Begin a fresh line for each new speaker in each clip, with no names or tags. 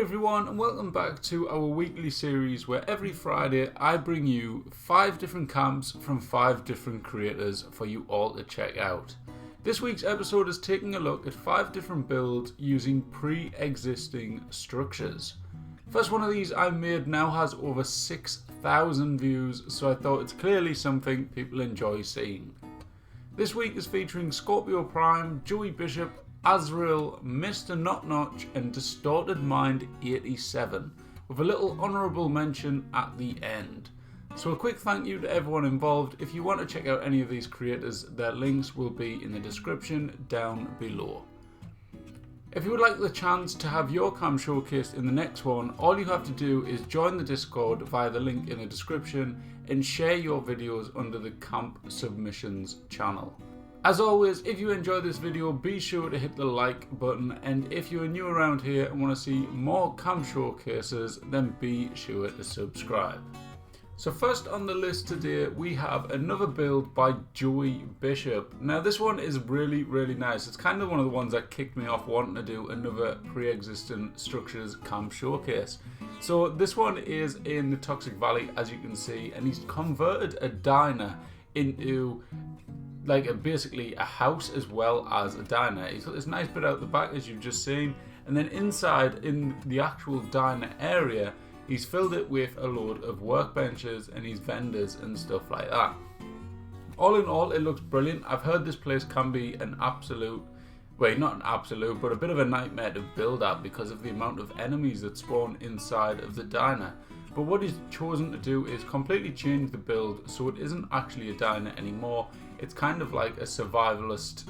everyone, and welcome back to our weekly series where every Friday I bring you 5 different camps from 5 different creators for you all to check out. This week's episode is taking a look at 5 different builds using pre-existing structures. First one of these I made now has over 6,000 views, so I thought it's clearly something people enjoy seeing. This week is featuring Scorpio Prime, Joey Bishop, Azrael, Mr. Not Notch and Distortion Mind 87, with a little honourable mention at the end. So a quick thank you to everyone involved. If you want to check out any of these creators, their links will be in the description down below. If you would like the chance to have your cam showcased in the next one, all you have to do is join the Discord via the link in the description and share your videos under the Camp Submissions channel. As always, if you enjoyed this video, be sure to hit the like button, and if you are new around here and want to see more cam showcases, then be sure to subscribe. So first on the list today, we have another build by Joey Bishop. Now this one is really nice. It's kind of one of the ones that kicked me off wanting to do another pre-existing structures cam showcase. So this one is in the Toxic Valley, as you can see, and he's converted a diner into basically a house as well as a diner. He's got this nice bit out the back, as you've just seen, and then inside in the actual diner area he's filled it with a load of workbenches and his vendors and stuff like that. All in all, it looks brilliant. I've heard this place can be an absolute, well, not an absolute, but a bit of a nightmare to build at because of the amount of enemies that spawn inside of the diner. But what he's chosen to do is completely change the build so it isn't actually a diner anymore. It's kind of like a survivalist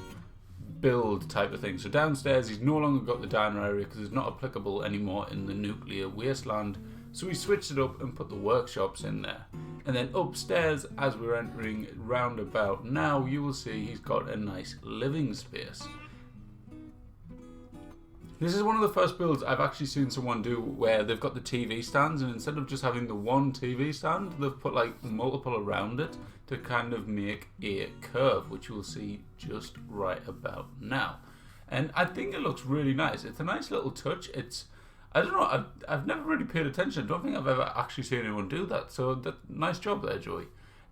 build type of thing. So downstairs he's no longer got the diner area because it's not applicable anymore in the nuclear wasteland. So he switched it up and put the workshops in there. And then upstairs, as we're entering roundabout now, you will see he's got a nice living space. This is one of the first builds I've actually seen someone do where they've got the TV stands, and instead of just having the one TV stand, they've put like multiple around it to kind of make a curve, which you'll see just right about now. And I think it looks really nice. It's a nice little touch. I don't know, I've never really paid attention. I don't think I've ever actually seen anyone do that. So nice job there, Joey.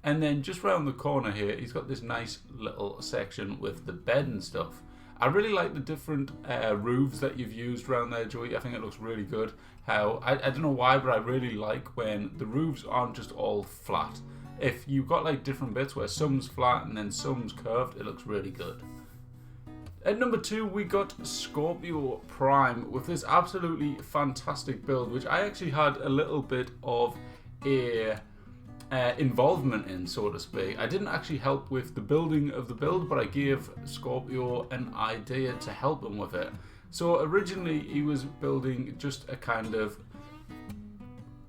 And then just round the corner here, he's got this nice little section with the bed and stuff. I really like the different roofs that you've used around there, Joey. I think it looks really good. How I don't know why, but I really like when the roofs aren't just all flat. If you've got like different bits where some's flat and then some's curved, it looks really good. At number 2, we got Scorpio Prime with this absolutely fantastic build, which I actually had a little bit of a involvement in, so to speak. I didn't actually help with the building of the build, but I gave Scorpio an idea to help him with it. So originally he was building just a kind of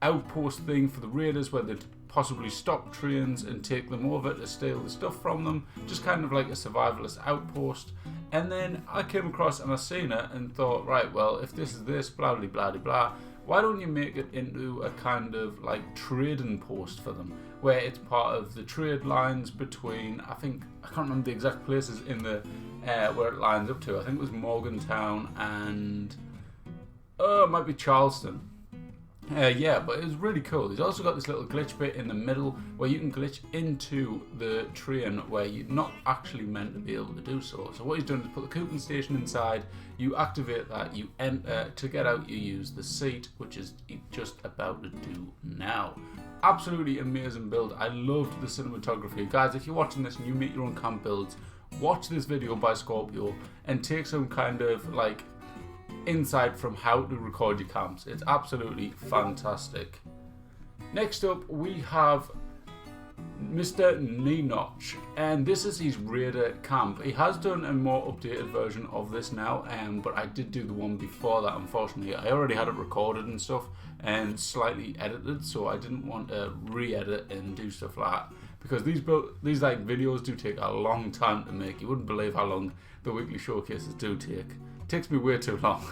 outpost thing for the raiders where they'd possibly stop trains and take them over to steal the stuff from them, just kind of like a survivalist outpost. And then I came across and I seen it and thought, right, well, if this is this, blah blah blah blah, why don't you make it into a kind of like trading post for them, where it's part of the trade lines between, I can't remember the exact places in the where it lines up to. I think it was Morgantown and it might be Charleston. Yeah, but it was really cool. He's also got this little glitch bit in the middle where you can glitch into the train where you're not actually meant to be able to do so. So what he's done is put the coupon station inside, you activate that, you enter, to get out you use the seat, which is just about to do now. Absolutely amazing build. I loved the cinematography. Guys, if you're watching this and you make your own camp builds, watch this video by Scorpio and take some kind of like insight from how to record your camps. It's absolutely fantastic. Next up we have MrNio, and this is his raider camp. He has done a more updated version of this now, but I did do the one before that. Unfortunately, I already had it recorded and stuff and slightly edited, so I didn't want to re-edit and do stuff like that, because these like videos do take a long time to make. You wouldn't believe how long the weekly showcases do take. Takes me way too long,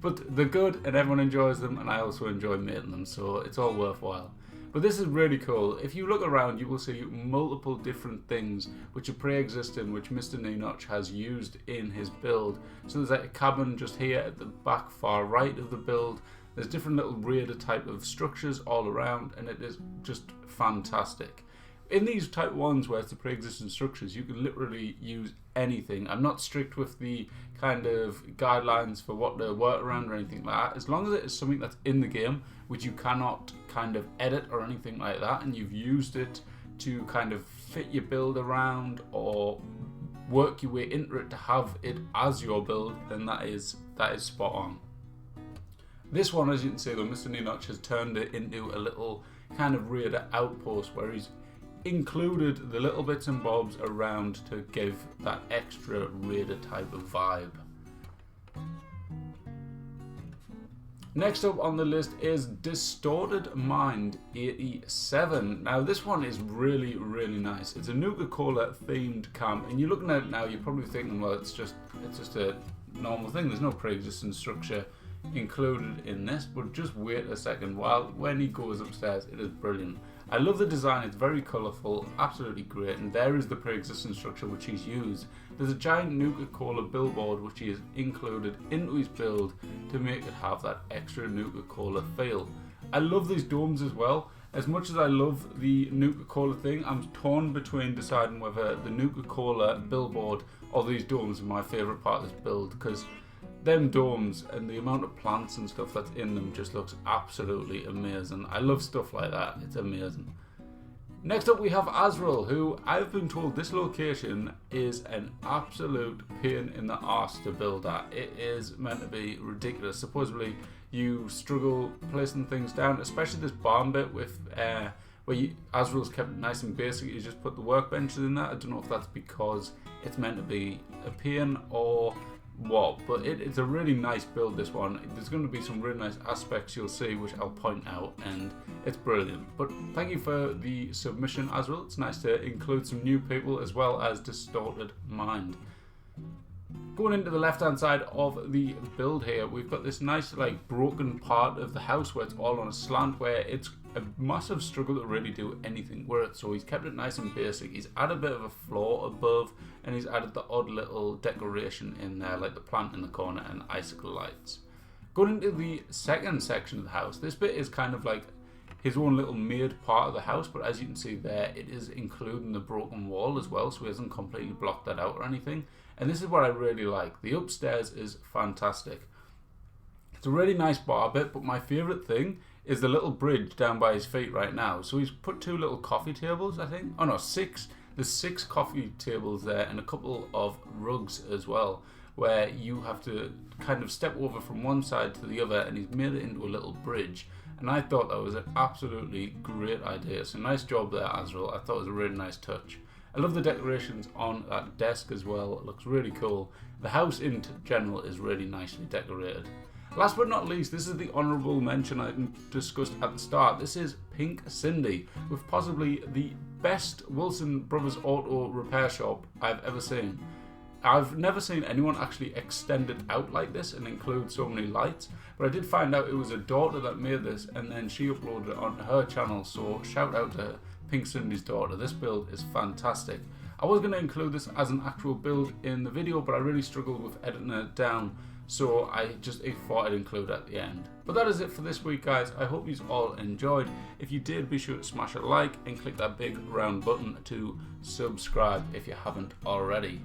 but they're good and everyone enjoys them, and I also enjoy making them, so it's all worthwhile. But this is really cool. If you look around, you will see multiple different things which are pre-existing, which MrNio has used in his build. So there's like a cabin just here at the back far right of the build. There's different little raider type of structures all around, and it is just fantastic. In these type ones where it's the pre-existing structures, you can literally use anything. I'm not strict with the kind of guidelines for what to work around or anything like that. As long as it is something that's in the game, which you cannot kind of edit or anything like that, and you've used it to kind of fit your build around or work your way into it to have it as your build, then that is spot on. This one, as you can see though, MrNio has turned it into a little kind of raider outpost where he's included the little bits and bobs around to give that extra raider type of vibe. Next up on the list is Distortion Mind 87. Now this one is really nice. It's a Nuka-Cola themed cam, and you're looking at it now, you're probably thinking, well, it's just a normal thing. There's no pre-existing structure included in this, but just wait a second. When he goes upstairs, it is brilliant. I love the design, it's very colourful, absolutely great, and there is the pre-existing structure which he's used. There's a giant Nuka-Cola billboard which he has included into his build to make it have that extra Nuka-Cola feel. I love these domes as well. As much as I love the Nuka-Cola thing, I'm torn between deciding whether the Nuka-Cola billboard or these domes are my favourite part of this build, because them domes and the amount of plants and stuff that's in them just looks absolutely amazing. I love stuff like that, it's amazing. Next up we have Azrael, who I've been told this location is an absolute pain in the arse to build at. It is meant to be ridiculous. Supposedly you struggle placing things down, especially this barn bit with where Azrael's kept it nice and basic. You just put the workbenches in there. I don't know if that's because it's meant to be a pain or what, but it's a really nice build, this one. There's going to be some really nice aspects you'll see which I'll point out, and it's brilliant. But thank you for the submission, Azrael. It's nice to include some new people as well as Distortion Mind. Going into the left hand side of the build here, we've got this nice like broken part of the house where it's all on a slant, where it's a massive struggle to really do anything with it. So he's kept it nice and basic. He's added a bit of a floor above, and he's added the odd little decoration in there, like the plant in the corner and icicle lights. Going into the second section of the house, this bit is kind of like his own little made part of the house, but as you can see there, it is including the broken wall as well, so he hasn't completely blocked that out or anything. And this is what I really like. The upstairs is fantastic. It's a really nice bar bit, but my favourite thing is the little bridge down by his feet right now. So he's put two little coffee tables, I think. Oh no, six. There's 6 coffee tables there and a couple of rugs as well, where you have to kind of step over from one side to the other, and he's made it into a little bridge. And I thought that was an absolutely great idea. So nice job there, Azrael. I thought it was a really nice touch. I love the decorations on that desk as well. It looks really cool. The house in general is really nicely decorated. Last but not least, this is the honourable mention I discussed at the start. This is Pink Cindy, with possibly the best Wilson Brothers auto repair shop I've ever seen. I've never seen anyone actually extend it out like this and include so many lights, but I did find out it was a daughter that made this, and then she uploaded it onto her channel, so shout out to Pink Cindy's daughter. This build is fantastic. I was going to include this as an actual build in the video, but I really struggled with editing it down, so I thought I'd include it at the end. But that is it for this week, guys. I hope you all enjoyed. If you did, be sure to smash a like and click that big round button to subscribe if you haven't already.